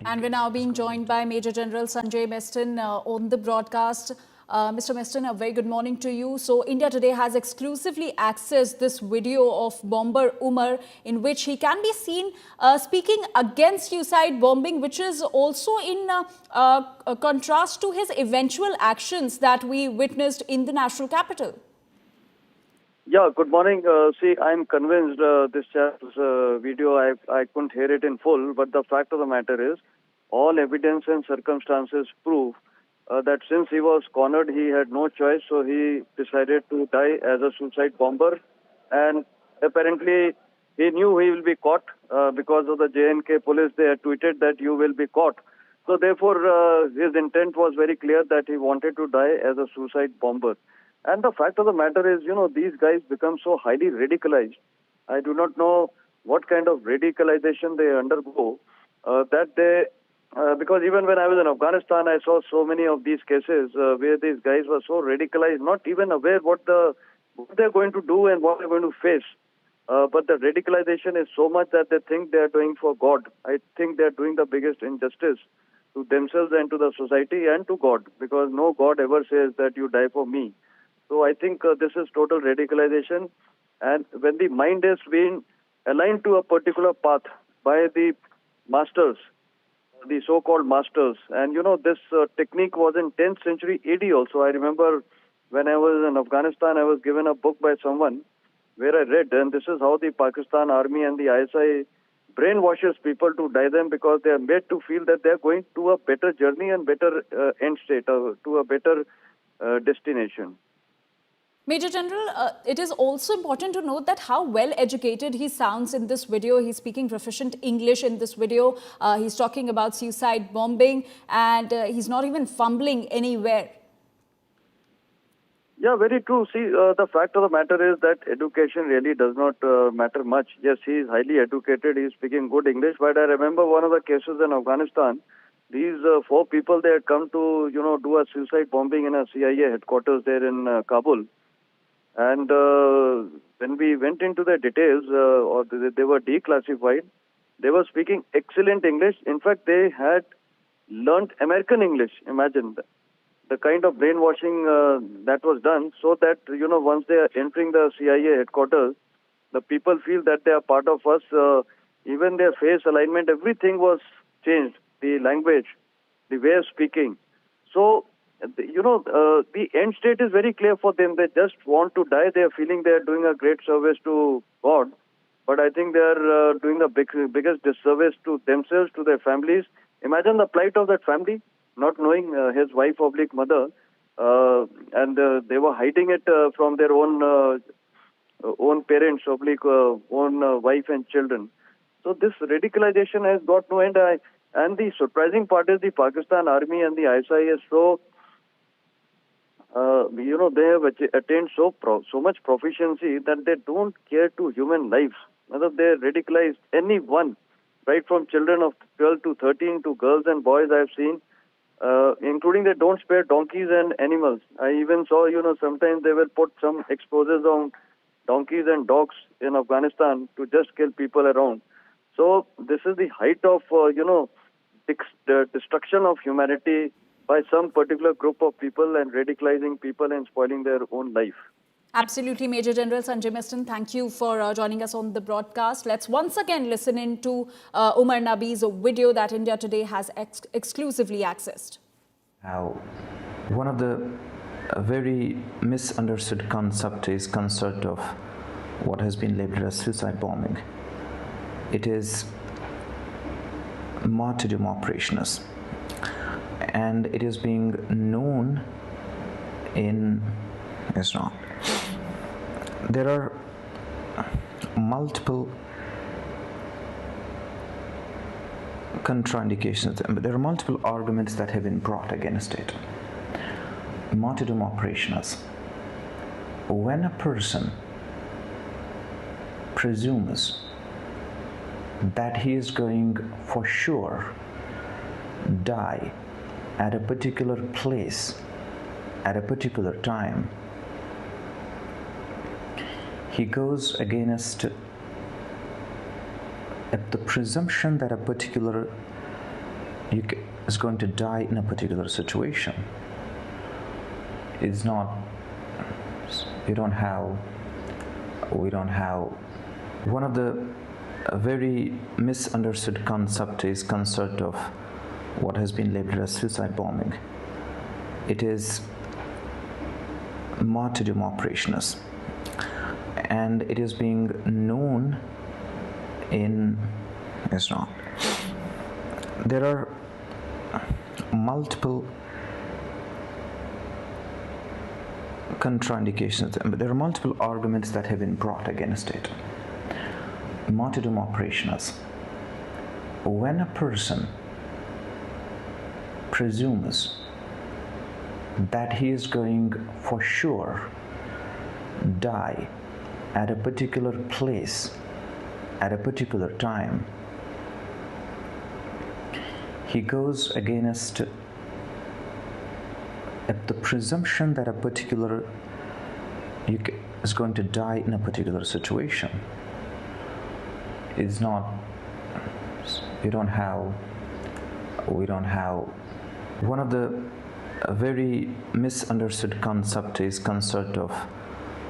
And we're now being joined by Major General Sanjay Meston on the broadcast. Mr. Meston, a very good morning to you. So India Today has exclusively accessed this video of bomber Umar, in which he can be seen speaking against suicide bombing, which is also in contrast to his eventual actions that we witnessed in the national capital. Yeah, good morning. See, I'm convinced this chap's video, I couldn't hear it in full, but the fact of the matter is, all evidence and circumstances prove that since he was cornered, he had no choice, so he decided to die as a suicide bomber. And apparently, he knew he will be caught because of the J&K police. They had tweeted that you will be caught. So therefore, his intent was very clear that he wanted to die as a suicide bomber. And the fact of the matter is, these guys become so highly radicalized. I do not know what kind of radicalization they undergo, because even when I was in Afghanistan, I saw so many of these cases where these guys were so radicalized, not even aware what they're going to do and what they're going to face. But the radicalization is so much that they think they are doing for God. I think they are doing the biggest injustice to themselves and to the society and to God, because no God ever says that you die for me. So I think this is total radicalization. And when the mind is being aligned to a particular path by the masters, the so-called masters, and this technique was in 10th century AD also. I remember when I was in Afghanistan, I was given a book by someone where I read, and this is how the Pakistan Army and the ISI brainwashes people to die them, because they are made to feel that they are going to a better journey and better end state, to a better destination. Major General, it is also important to note that how well educated he sounds in this video. He's speaking proficient English in this video. He's talking about suicide bombing, and he's not even fumbling anywhere. Yeah, very true. See, the fact of the matter is that education really does not matter much. Yes, he is highly educated. He's speaking good English. But I remember one of the cases in Afghanistan. These 4 people, they had come to, do a suicide bombing in a CIA headquarters there in Kabul. And when we went into the details, or they were declassified, they were speaking excellent English. In fact, they had learnt American English. Imagine the kind of brainwashing that was done, so that, once they are entering the CIA headquarters, the people feel that they are part of us. Even their face alignment, everything was changed. The language, the way of speaking. So, the end state is very clear for them. They just want to die. They are feeling they are doing a great service to God. But I think they are doing the biggest disservice to themselves, to their families. Imagine the plight of that family, not knowing his wife / mother. And they were hiding it from their own parents / own wife and children. So this radicalization has got no end. And the surprising part is the Pakistan Army and the ISI is so, they have attained so much proficiency that they don't care to human lives. They radicalize anyone, right from children of 12 to 13 to girls and boys I have seen, including they don't spare donkeys and animals. I even saw, sometimes they will put some explosives on donkeys and dogs in Afghanistan to just kill people around. So this is the height of, the destruction of humanity by some particular group of people, and radicalizing people and spoiling their own life. Absolutely, Major General Sanjay Meston, thank you for joining us on the broadcast. Let's once again listen into Umar Nabi's video that India Today has exclusively accessed. Now, one of the very misunderstood concept of what has been labeled as suicide bombing. It is martyrdom operationist, and it is being known in Islam. There are multiple contraindications, but there are multiple arguments that have been brought against it. Martyrdom operationist. When a person presumes that he is going for sure die at a particular place, at a particular time, he goes against the presumption that a particular is going to die in a particular situation. It's not, we don't have, one of the very misunderstood concept is concept of what has been labeled as suicide bombing. It is martyrdom operationist, and it is being known in, it's not, there are multiple contraindications, but there are multiple arguments that have been brought against it. Martyrdom operationist, when a person presumes that he is going for sure die at a particular place at a particular time, he goes against the presumption that a particular is going to die in a particular situation. It's not, we don't have, one of the very misunderstood concept is concept of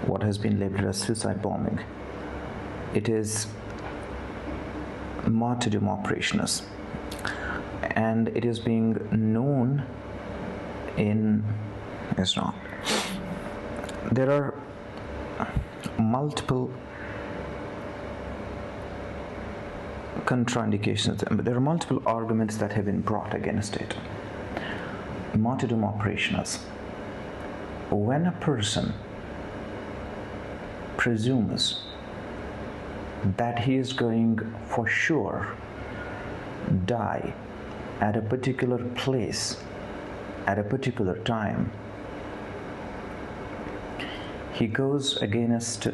what has been labeled as suicide bombing. It is martyrdom operationist, and it is being known in, it's not, there are multiple contraindications, but there are multiple arguments that have been brought against it. Martyrdom operationist, when a person presumes that he is going for sure die at a particular place at a particular time, he goes against